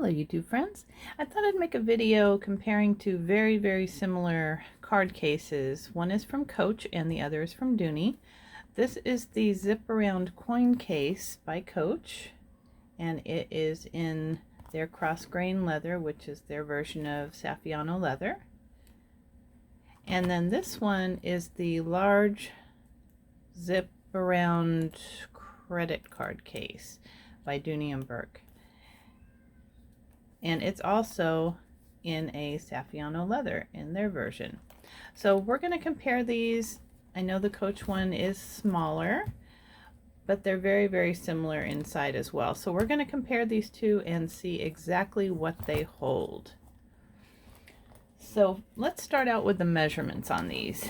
Hello YouTube friends. I thought I'd make a video comparing two very similar card cases. One is from Coach and the other is from Dooney. This is the zip around coin case by Coach, and it is in their cross grain leather, which is their version of Saffiano leather. And then this one is the large zip around credit card case by Dooney and Burke. And it's also in a Saffiano leather in their version. So we're going to compare these. I know the Coach one is smaller, but they're very similar inside as well. So we're going to compare these two and see exactly what they hold. So let's start out with the measurements on these.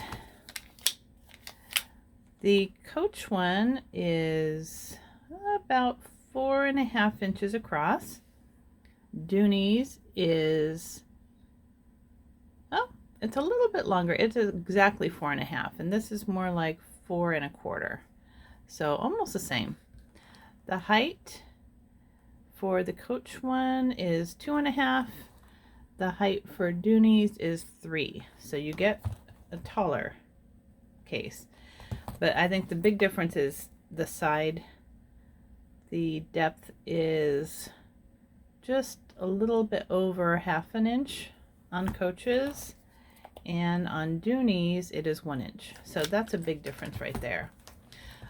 The Coach one is about 4.5 inches across. Dooney's is, oh, it's a little bit longer. It's exactly 4.5, and this is more like 4.25. So almost the same. The height for the Coach one is 2.5. The height for Dooney's is 3. So you get a taller case. But I think the big difference is the side. The depth is just a little bit over 1/2 inch on Coach's, and on Dooney's it is 1 inch. So that's a big difference right there.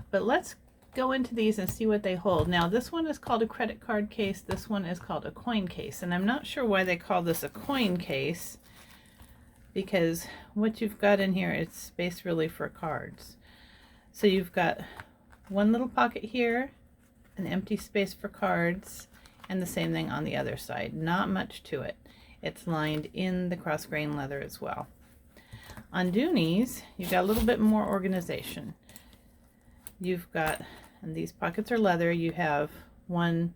But let's go into these and see what they hold. Now this one is called a credit card case, this one is called a coin case, and I'm not sure why they call this a coin case, because what you've got in here is space really for cards. So you've got one little pocket here, an empty space for cards, and the same thing on the other side. Not much to it. It's lined in the cross grain leather as well. On Dooney's, you've got a little bit more organization. You've got, and these pockets are leather, you have 1,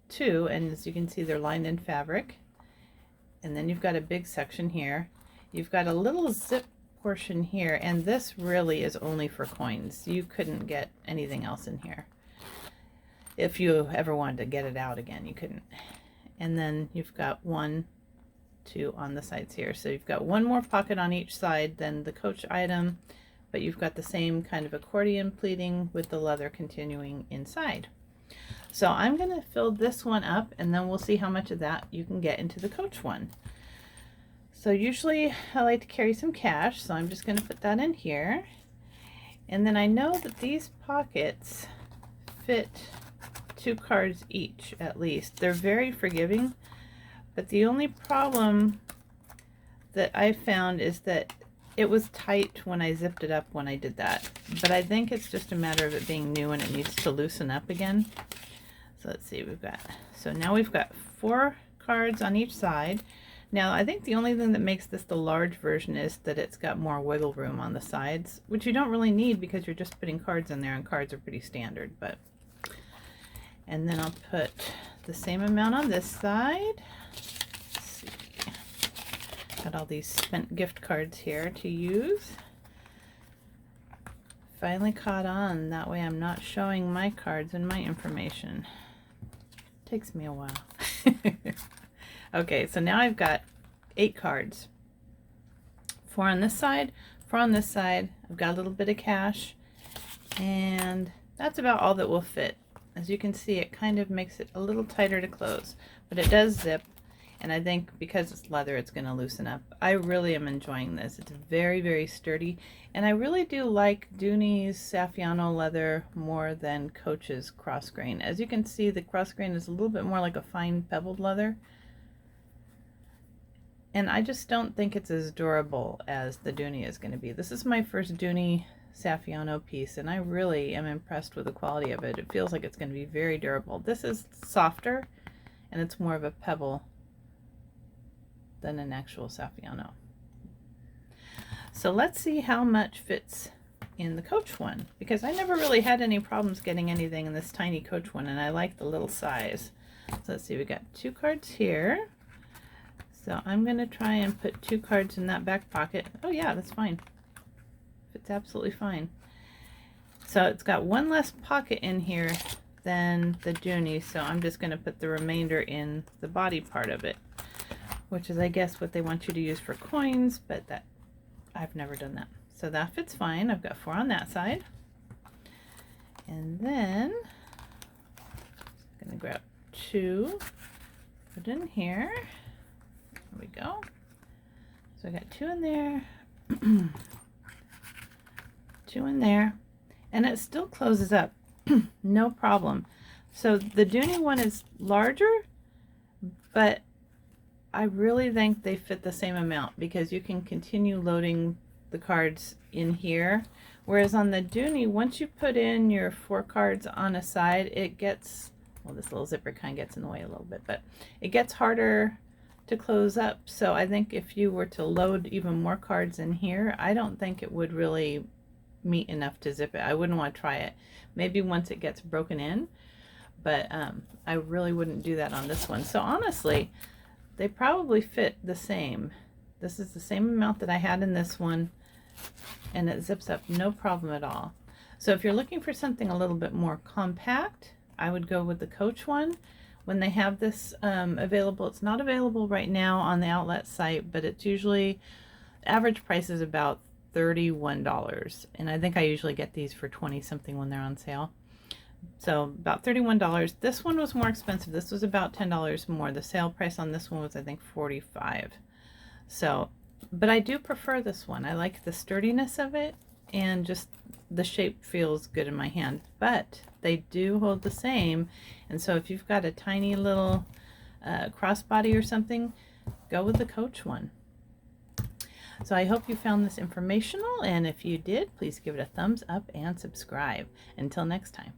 2, and as you can see they're lined in fabric. And then you've got a big section here. You've got a little zip portion here, and this really is only for coins. You couldn't get anything else in here. If you ever wanted to get it out again, you couldn't. And then you've got 1, 2 on the sides here. So you've got one more pocket on each side than the Coach item, but you've got the same kind of accordion pleating with the leather continuing inside. So I'm going to fill this one up, and then we'll see how much of that you can get into the Coach one. So usually I like to carry some cash, so I'm just going to put that in here. And then I know that these pockets fit 2 cards each at least. They're very forgiving, but the only problem that I found is that it was tight when I zipped it up when I did that. But I think it's just a matter of it being new and it needs to loosen up again. So let's see, so now we've got 4 cards on each side. Now I think the only thing that makes this the large version is that it's got more wiggle room on the sides, which you don't really need because you're just putting cards in there, and cards are pretty standard. And then I'll put the same amount on this side. Let's see. Got all these spent gift cards here to use. Finally caught on. That way I'm not showing my cards and my information. Takes me a while. Okay, so now I've got 8 cards. 4 on this side, 4 on this side. I've got a little bit of cash, and that's about all that will fit. As you can see, it kind of makes it a little tighter to close, but it does zip, and I think because it's leather, it's going to loosen up. I really am enjoying this. It's very sturdy, and I really do like Dooney's Saffiano leather more than Coach's cross grain. As you can see, the cross grain is a little bit more like a fine pebbled leather, and I just don't think it's as durable as the Dooney is going to be. This is my first Dooney Saffiano piece, and I really am impressed with the quality of it. It feels like it's going to be very durable. This is softer, and it's more of a pebble than an actual Saffiano. So let's see how much fits in the Coach one, because I never really had any problems getting anything in this tiny Coach one, and I like the little size. So let's see, we got 2 cards here. So I'm going to try and put 2 cards in that back pocket. Oh yeah, that's fine. Fits absolutely fine. So it's got one less pocket in here than the Dooney, so I'm just going to put the remainder in the body part of it, which is I guess what they want you to use for coins, but that I've never done that. So that fits fine. I've got 4 on that side. And then I'm going to grab 2, put in here. There we go. So I got 2 in there, 2 in there, and it still closes up, no problem. So the Dooney one is larger, but I really think they fit the same amount because you can continue loading the cards in here. Whereas on the Dooney, once you put in your 4 cards on a side, it gets, well, this little zipper kind of gets in the way a little bit, but it gets harder to close up. So I think if you were to load even more cards in here, I don't think it would really meet enough to zip it. I wouldn't want to try it. Maybe once it gets broken in, but I really wouldn't do that on this one. So honestly, they probably fit the same. This is the same amount that I had in this one, and it zips up no problem at all. So if you're looking for something a little bit more compact, I would go with the Coach one. When they have this available, it's not available right now on the outlet site, but it's usually, average price is about $31, and I think I usually get these for 20 something when they're on sale. So about $31. This one was more expensive. This was about $10 more. The sale price on this one was I think $45. So, but I do prefer this one. I like the sturdiness of it, and just the shape feels good in my hand, but they do hold the same. And so if you've got a tiny little crossbody or something, go with the Coach one. So I hope you found this informational, and if you did, please give it a thumbs up and subscribe. Until next time.